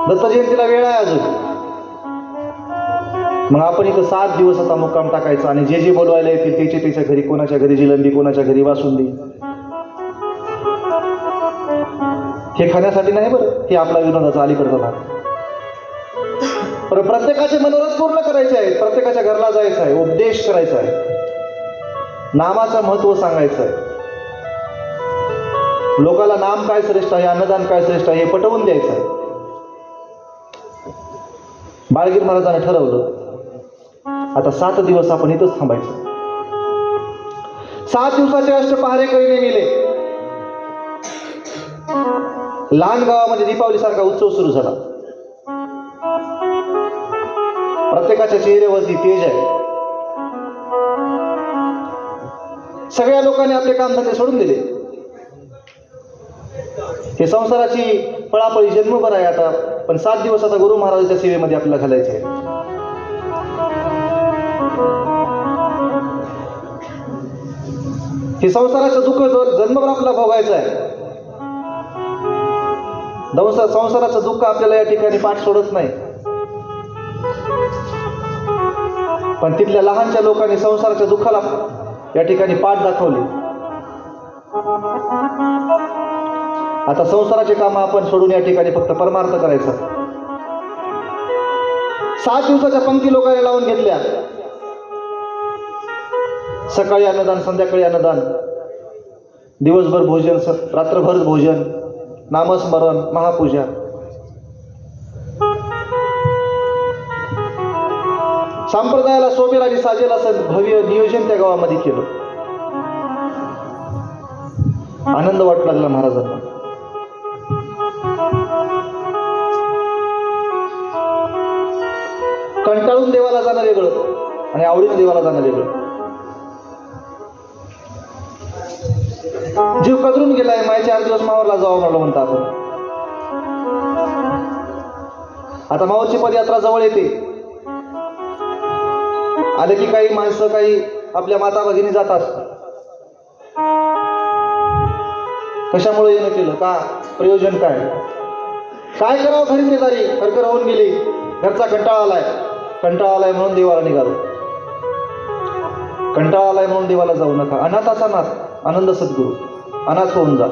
दत्त जयंतीला वेळ आहे अजून. मग आपण इथं 7 दिवस आता मुक्काम टाकायचा आणि जे जे बोलवायला येतील त्याच्या त्याच्या घरी, कोणाच्या घरी जिलंबी, कोणाच्या घरी बासुंदी. हे खाण्यासाठी नाही बरं, हे आपला विनोदाचा अलीकडचा भाग. पण प्रत्येकाचे मनोरथ पूर्ण करायचे आहेत. प्रत्येकाच्या घरला जायचं आहे, उपदेश करायचा आहे, नामाचं महत्व सांगायचं आहे. लोकाला नाम काय श्रेष्ठ आहे, अन्नदान काय श्रेष्ठ आहे हे पटवून द्यायचं आहे. बाळगीर महाराजांनी ठरवलं आता 7 दिवस आपण इथंच थांबायचं. 7 दिवसाचे अष्टपहारे करीने गेले. लहान गावामध्ये दीपावली सारखा उत्सव सुरू झाला. प्रत्येकाच्या चेहऱ्यावरती तेज आहे. सगळ्या लोकांनी आपले कामधंदे सोडून दिले. हे संसाराची पळापळी जन्मभर आहे आता, पण 7 दिवस आता गुरु महाराजांच्या सेवेमध्ये आपल्याला घालायचे आहे. हे संसाराचं दुःख जन्मभर आपल्याला भोगायचं आहे. संसाराचं दुःख आपल्याला या ठिकाणी पाठ सोडत नाही. पण तिथल्या लहानच्या लोकांनी संसाराच्या दुःखाला या ठिकाणी पाठ दाखवली. आता संसाराचे काम आपण सोडून या ठिकाणी फक्त परमार्थ करायचा. 7 दिवसाच्या पंक्ती लोकांनी लावून घेतल्या. सकाळी अन्नदान, संध्याकाळी अन्नदान, दिवसभर भोजन, रात्रभर भोजन, नामस्मरण, महापूजा. संप्रदायाला शोभेल आणि साजेल असं भव्य नियोजन त्या गावामध्ये केलं. आनंद वाटू लागला महाराजांना. कंटाळून देवाला जाणं वेगळं आणि आवडीनं देवाला जाणं वेगळं. जीव कदरून गेलाय, माय 4 दिवस मावरला जावं म्हणलं म्हणता आपण. आता मावरची पदयात्रा जवळ येते. आले की काही माणसं, काही आपल्या माता भगिनी जातात. कशामुळे येणं केलं, का प्रयोजन काय, काय करावं खरीदेदारी खरखर होऊन गेली. घरचा कंटाळा आलाय म्हणून देवाला निघालो. कंटाळा आलाय म्हणून देवाला जाऊ नका. अनाथाचा नाथ, आनंद सद्गुरू. अनाथ होऊन जा,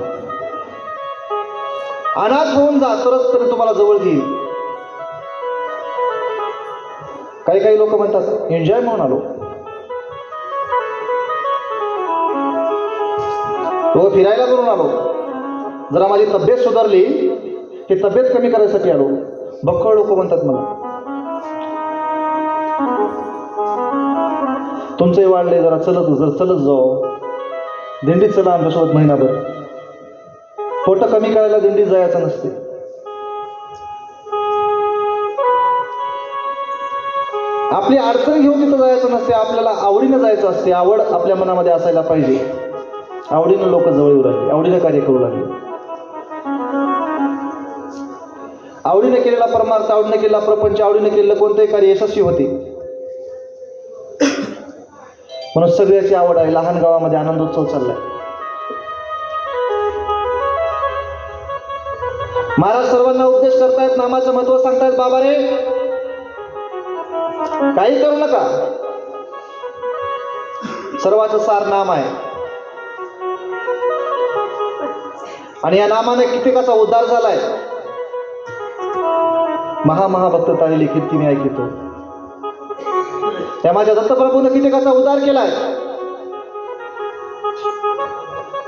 अनाथ होऊन जा, तरच तरी तुम्हाला जवळ घेईल. काही लोक म्हणतात एन्जॉय म्हणून आलो. तो फिरायला करून आलो. जरा माझी तब्येत सुधारली, ती तब्येत कमी करायसाठी आलो. बक्कळ लोक म्हणतात मला तुमचे वाढले, जरा चलत जाऊ. दिंडीत चला आमच्यासोबत महिनाभर. पोट कमी करायला दिंडीत जायचं नसते. आपली अडचण घेऊन तिथं जायचं नसते. आपल्याला आवडीनं जायचं असते. आवड आपल्या मनामध्ये असायला पाहिजे. आवडीनं लोक जवळ येऊ लागले, आवडीनं कार्य करू लागले. आवडीने केलेला परमार्थ, आवडीने केलेला प्रपंच, आवडीने केलेलं कोणतंही कार्य यशस्वी होते. म्हणून सगळ्याची आवड आहे. लहान गावामध्ये आनंदोत्सव चाललाय. महाराज सर्वांना उपदेश करतायत, नामाचं महत्व सांगतायत. बाबा रे, काही करू नका, सर्वाचं सार नाम आहे. आणि या नामाने कित्येकाचा उद्धार झालाय. महाभक्त तारी लिखित तिने ऐकितो. त्या माझ्या दत्तप्रभूने कित्येकाचा उद्धार केलाय.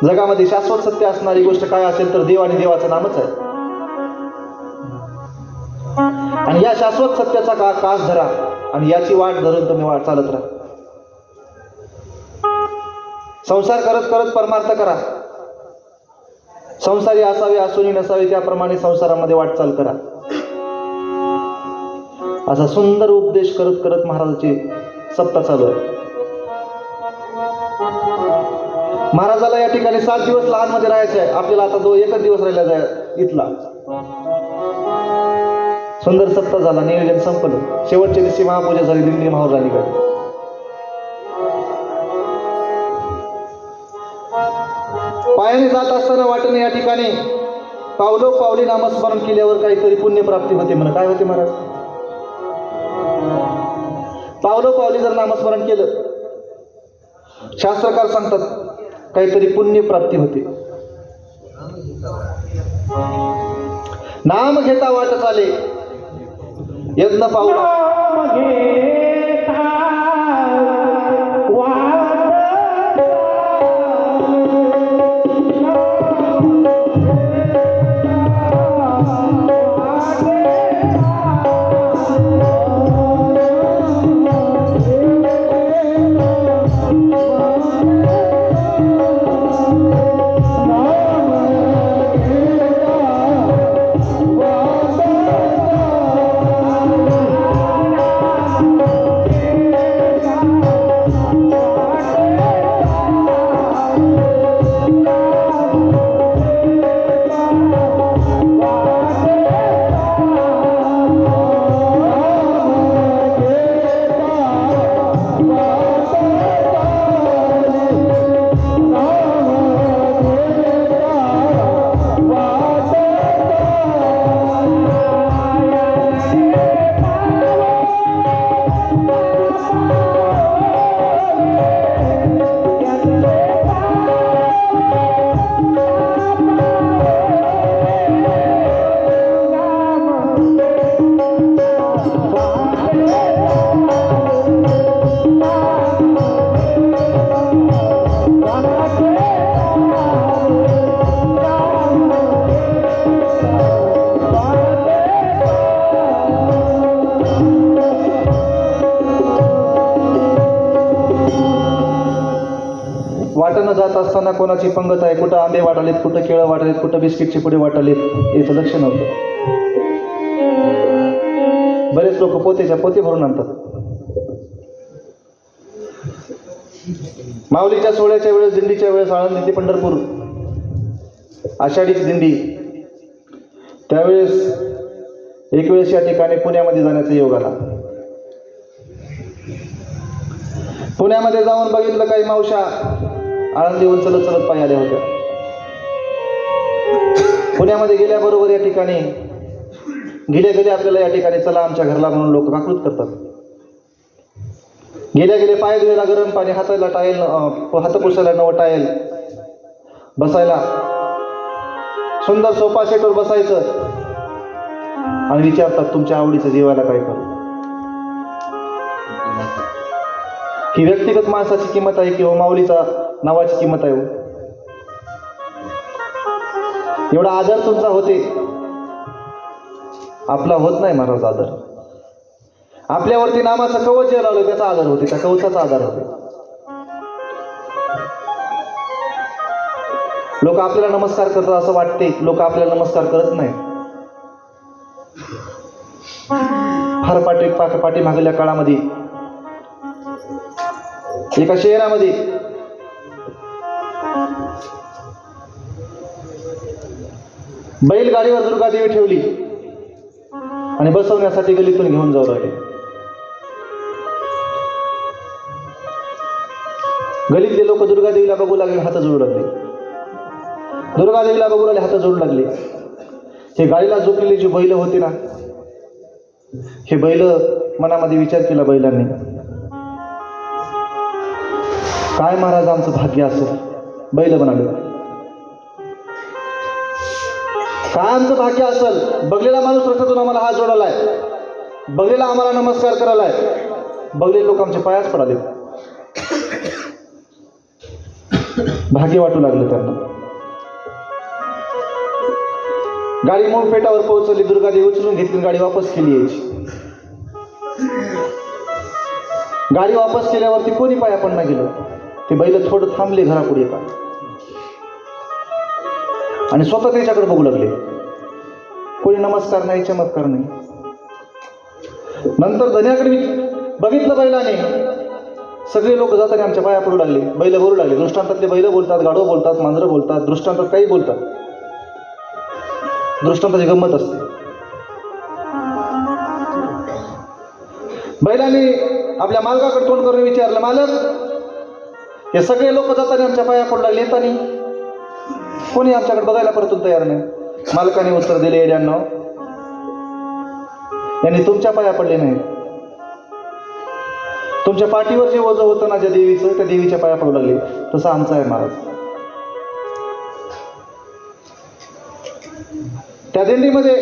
जगामध्ये शाश्वत सत्य असणारी गोष्ट काय असेल तर देव आणि देवाचं नामच आहे. आणि या शाश्वत सत्याचा कास धरा आणि याची वाट धरून तुम्ही वाट चालत राहा. संसार करत करत परमार्थ करा. संसारी असावे आसुरी नसावे त्याप्रमाणे संसारामध्ये वाटचाल करा. असा सुंदर उपदेश करत करत महाराजाची सत्ता चालू आहे. महाराजाला या ठिकाणी 7 दिवस लहान मध्ये राहायचं आहे. आपल्याला आता एकच दिवस राहिला जाय इथला. सुंदर सत्ता झाला, नियोजन संपलं. शेवटच्या दिवशी महापूजा झाली, दिंडी माहूरला निघाली. पायाने जात असताना वाटेने या ठिकाणी पावली नामस्मरण केल्यावर काहीतरी पुण्यप्राप्ती होते म्हणे. काय होते महाराज? पावली जर नामस्मरण केलं, शास्त्रकार सांगतात काहीतरी पुण्यप्राप्ती होते. नाम घेता वाट चाले, यज्ञ पावला. वाटणं जात असताना कोणाची पंगत आहे, कुठं आंबे वाटालेत, कुठं केळं वाटालेत, कुठं बिस्किटचे पुढे वाटालेत, याचं लक्ष नव्हतं. बरेच लोक पोते भरून आणतात. माऊलीच्या सोहळ्याच्या वेळेस, दिंडीच्या वेळेस, आळंदी ते पंढरपूर आषाढीची दिंडी, त्यावेळेस एक वेळेस या ठिकाणी पुण्यामध्ये जाण्याचा योग आला. पुण्यामध्ये जाऊन बघितलं, काही मावशा आळंदीहून चलत चलत पायी आल्या होत्या. पुण्यामध्ये गेल्याबरोबर या ठिकाणी गेले आपल्याला या ठिकाणी चला आमच्या घरला म्हणून लोक काकृत करतात. गेले पाय धुवायला गरम पाणी, हाताला टायल, हात पुसायला नवं टायल, बसायला सुंदर सोफा सेटवर बसायचं आणि विचारतात तुमच्या आवडीचं जेवायला काय करू. ही व्यक्तिगत माणसाची किंमत आहे किंवा माऊलीचा नावाची किंमत आहे. एवढा आदर तुमचा होते, आपला होत नाही महाराज आदर. आपल्यावरती नामाचं कवच जे लावलं त्याचा आदर होते, त्या कवचाचा आदर होते. लोक आपल्याला नमस्कार करतात असं वाटते, लोक आपल्याला नमस्कार करत नाही. फार पाठीमागल्या काळामध्ये एका शहरामध्ये बैलगाडीवर दुर्गादेवी ठेवली आणि बसवण्यासाठी गलीतून घेऊन जाऊ राहिले. गलीतले लोक दुर्गादेवीला बघू लागले, हात जोडू लागले. दुर्गादेवीला बघू लागले, हात जोडू लागले. हे गाडीला झोपलेली जी बैल होती ना, हे बैल मनामध्ये विचार केला बैलांनी, काय महाराज आमचं भाग्य असेल. बैल म्हणाले, काय आमचं भाग्य असेल. बघलेला माणूस रस्त्यातून आम्हाला हात जोडालाय, बघलेला आम्हाला नमस्कार करायलाय, बघलेले लोक आमच्या पायाच पडाले. भाग्य वाटू लागलं त्यांना. गाडी मूळ पेटावर पोहोचवली. दुर्गादेवी उचलून घेतली, गाडी वापस केली यायची. गाडी वापस केल्यावरती कोणी पाया पडणं गेलं. ते बैल थोडं थांबले घरापुढे येतात आणि स्वतः त्याच्याकडे बघू लागले. कोणी नमस्कार नाही, चमत्कार नाही. नंतर धन्याकडे बघितलं बैलाने. सगळे लोक जाताना आमच्या पाया पडू लागले. बैल बोलू लागले. दृष्टांतातले बैल बोलतात, गाढव बोलतात, मांजरं बोलतात, दृष्टांतात काही बोलतात. दृष्टांताची गंमत असते. बैलाने आपल्या मालकाकडे तोंड करून विचारलं, मालक, हे सगळे लोक जाताना आमच्या पाया पडू लागले, येतानी कोणी आमच्याकडे बघायला परतून तयार नाही. मालकाने उत्तर दिले, येड्यांनो, यांनी तुमच्या पाया पडले नाही. तुमच्या पाठीवर जे ओझं होतं ना ज्या देवीचं, त्या देवीच्या पाया पडू लागले. तसं आमचं आहे महाराज. त्या दिंडीमध्ये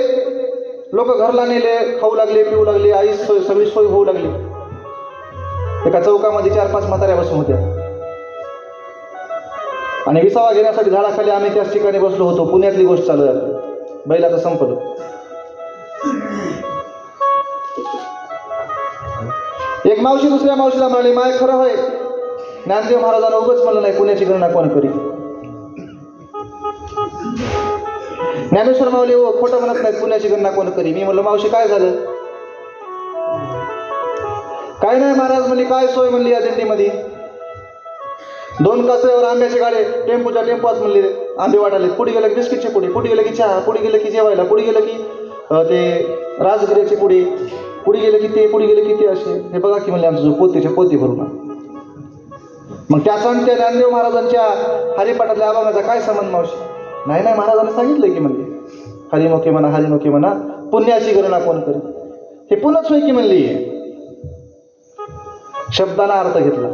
लोक घरला नेले, खाऊ लागले, पिऊ लागले, आई सगळी सोय होऊ लागली. एका चौकामध्ये 4-5 म्हाताऱ्या बसून होत्या आणि विसावा घेण्यासाठी झाडाखाली आम्ही त्याच ठिकाणी बसलो होतो. पुण्यातली गोष्ट चालू आहे. बैलाचं संपलं. एक मावशी दुसऱ्या मावशीला म्हणाली, माय खरं होय, ज्ञानदेव महाराजांना उगाच म्हणलं नाही पुण्याची गणना कोण करी. ज्ञानेश्वर माऊली खोटं म्हणत नाहीत, पुण्याची गणना कोण करी. मी म्हणलं, मावशी काय झालं. काय नाही महाराज म्हणली, काय सोय म्हणली या दिंडीमध्ये. 2 कासऱ्यावर आंब्याचे गाडे, टेम्पोच्या टेम्पोच म्हणले आंबे वाटाले. पुढे गेलं की बिस्किटची पुडी, पुढे गेलं की चहा, पुढे गेलं की जेवायला, पुढे गेलं की ते राजगिऱ्याची पुडी, पुढे गेलं की ते, पुढे गेलं की ते. असे हे बघा की म्हणले आमचं जो पोतीच्या पोती भरून. मग त्याचा आणि त्या ज्ञानदेव महाराजांच्या हरिपाठातल्या अभंगाचा काय संबंध मावशी. नाही नाही, महाराजांनी सांगितलंय की म्हणले हरिमुखे म्हणा, हरिमुखे म्हणा, पुण्याची गणना कोण करी. हे पुन्हाच होय की म्हणली. शब्दांना अर्थ घेतला.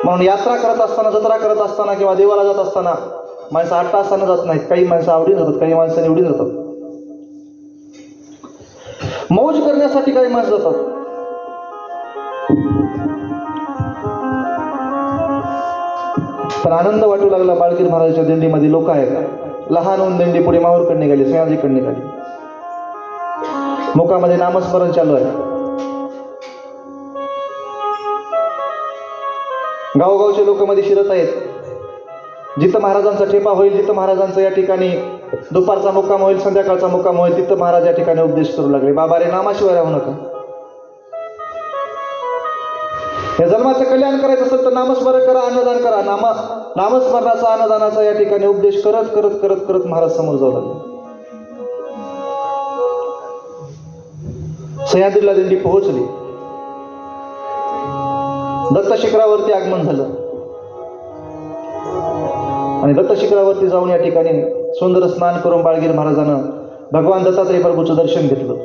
म्हणून यात्रा करत असताना, जत्रा करत असताना किंवा देवाला जात असताना माणसं 8 तासानं जात नाहीत. काही माणसं आवडीन जातात, काही माणसं निवडीन जातात. मौज करण्यासाठी काही माणसं जातात. पण आनंद वाटू लागला. बाळगीर महाराजांच्या दिंडीमध्ये लोक आहेत. लहान दिंडी पुढे माहूरकडे निघाली, सह्याद्रीकडे निघाली. मुखामध्ये नामस्मरण चालू आहे. गावोगावचे लोक मध्ये शिरत आहेत. जिथं महाराजांचा ठेपा होईल, जिथं महाराजांचा या ठिकाणी दुपारचा मुक्काम होईल, संध्याकाळचा मुक्काम होईल, तिथं महाराज या ठिकाणी उपदेश करू लागले. बाबा रे, नामाशिवाय राहू नका. या जन्माचं कल्याण करायचं असेल तर नामस्मरण करा, अन्नदान करा. नामस्मरणाचा, अन्नदानाचा या ठिकाणी उपदेश करत करत करत करत महाराज समोर जाऊ लागले. सह्याद्रीला दिंडी पोहोचली. दत्त शिखरावरती आगमन झालं आणि दत्त शिखरावरती जाऊन या ठिकाणी सुंदर स्नान करून बाळगीर महाराजांना भगवान दत्तात्रय प्रभूचं दर्शन घेतलं.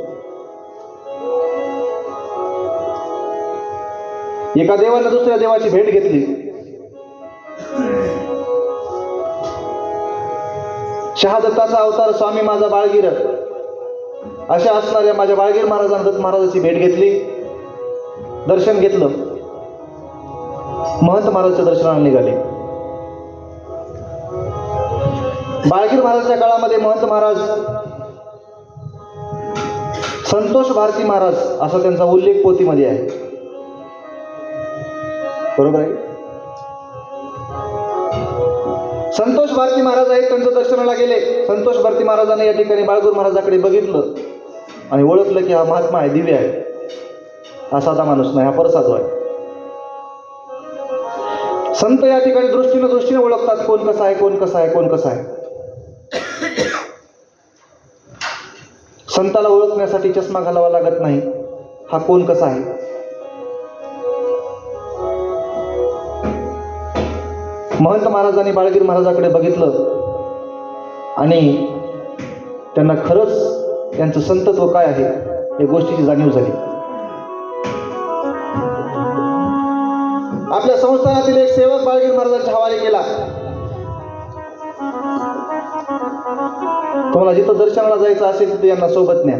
एका देवानं दुसऱ्या देवाची भेट घेतली. शहादत्ताचा अवतार स्वामी माझा बाळगीर अशा असणाऱ्या माझ्या बाळगीर महाराजांना दत्त महाराजाची भेट घेतली, दर्शन घेतलं. महंत महाराजच्या दर्शनाला निघाले. बाळगीर महाराजच्या काळामध्ये महंत महाराज संतोष भारती महाराज असा त्यांचा उल्लेख पोथीमध्ये आहे. बरोबर आहे. संतोष भारती महाराज आहेत. त्यांच्या दर्शनाला गेले. संतोष भारती महाराजांनी या ठिकाणी बाळगूर महाराजाकडे बघितलं आणि ओळखलं की हा महात्मा आहे, दिव्य आहे, हा साधा माणूस नाही, हा परसाधू आहे. संत या ठिकाणी दृष्टीने ओळखतात कोण कसा आहे, कोण कसा आहे, कोण कसा आहे. संताला ओळखण्यासाठी चष्मा घालावा लागत नाही. हा कोण कसा आहे. महंत महाराजांनी बाळगीर महाराजाकडे बघितलं आणि त्यांना खरंच त्यांचं संतत्व काय आहे या गोष्टीची जाणीव झाली. आपल्या संस्थानातील एक सेवक बाळगीर महाराजांच्या हवाले केला. तुम्हाला जिथं दर्शनाला जायचं असेल तिथे यांना सोबत न्या.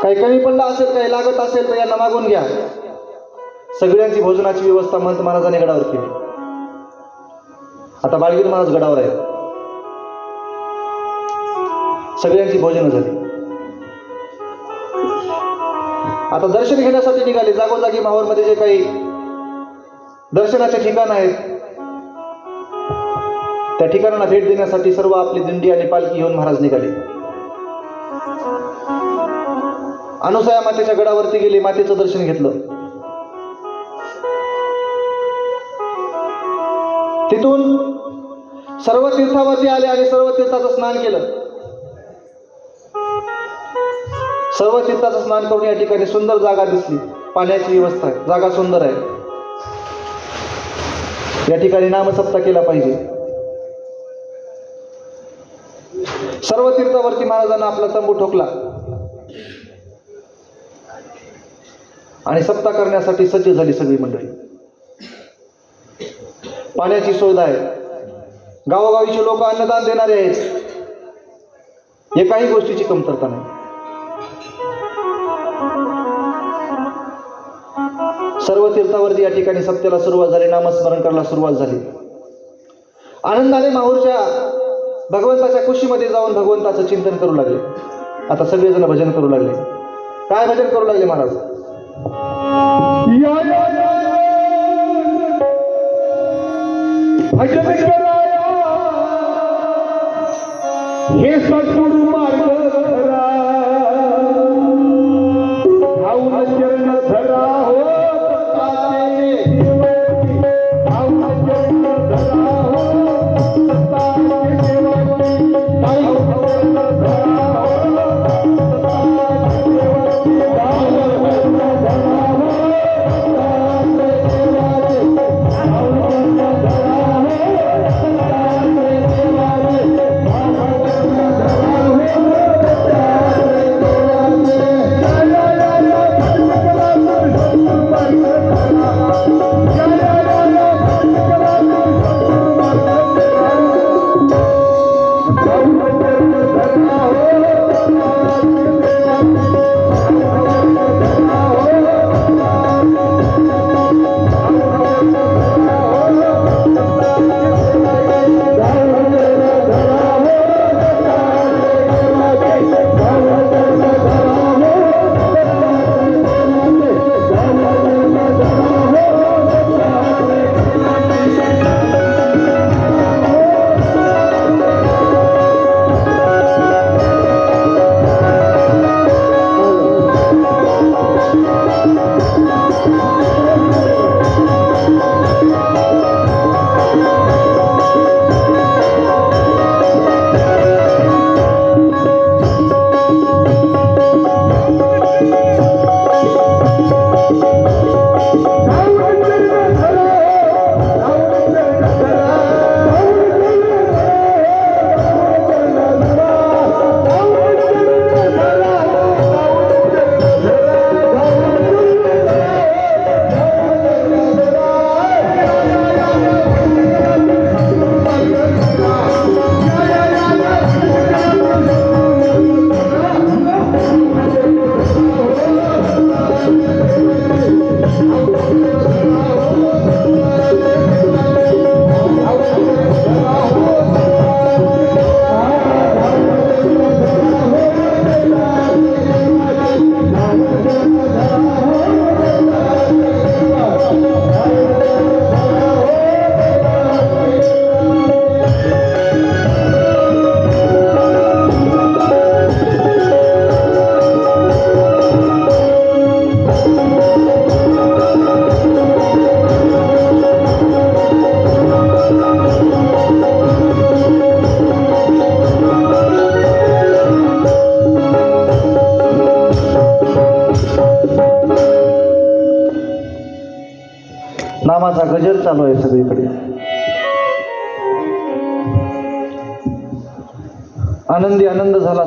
काही कमी पडलं असेल, काही लागत असेल तर यांना मागून घ्या. सगळ्यांची भोजनाची व्यवस्था महंत महाराजांनी गडावर केली. आता बाळगीर महाराज गडावर आहेत. सगळ्यांची भोजनं झाली. आता दर्शन घेण्यासाठी निघाले. जागोजागी माहूरमध्ये जे काही दर्शनाचे ठिकाण आहेत त्या ठिकाणांना भेट देण्यासाठी सर्व आपली दिंडी आणि पालखी घेऊन महाराज निघाले. अनुसया मातेच्या गडावरती गेले. मातेचं दर्शन घेतलं. तिथून सर्व तीर्थावरती आले आणि सर्व तीर्थाचं स्नान केलं. सर्व तीर्थाचं स्नान करून या ठिकाणी सुंदर जागा दिसली. पाण्याची व्यवस्था आहे. जागा सुंदर आहे. या ठिकाणी नामसप्ताह केला पाहिजे. सर्व तीर्थावरती महाराजांना आपला तंबू ठोकला आणि सप्ताह करण्यासाठी सज्ज झाली सगळी मंडळी. पाण्याची सुविधा आहे. गावोगावीचे लोक अन्नदान देणारे आहेत. एकाही गोष्टीची कमतरता नाही. सर्व तीर्थावरती या ठिकाणी सप्त्याला सुरुवात झाली. नामस्मरण करायला सुरुवात झाली. आनंदाने माहूरच्या भगवंताच्या कुशीमध्ये जाऊन भगवंताचं चिंतन करू लागले. आता सगळेजण भजन करू लागले. काय भजन करू लागले महाराज? या या या भजन कराया हे सद्गुरु मार्ग धरा, भाऊन चरण धरा हो सत्ताचे सेवकी, भाऊन चरण धरा हो सत्ताचे सेवकी, भाऊन चरण धरा हो सत्ताचे सेवकी, भाऊन चरण धरा हो सत्ताचे सेवकी, नामाचा गजर चालू आहे सगळीकडे. आनंदी आनंद झाला.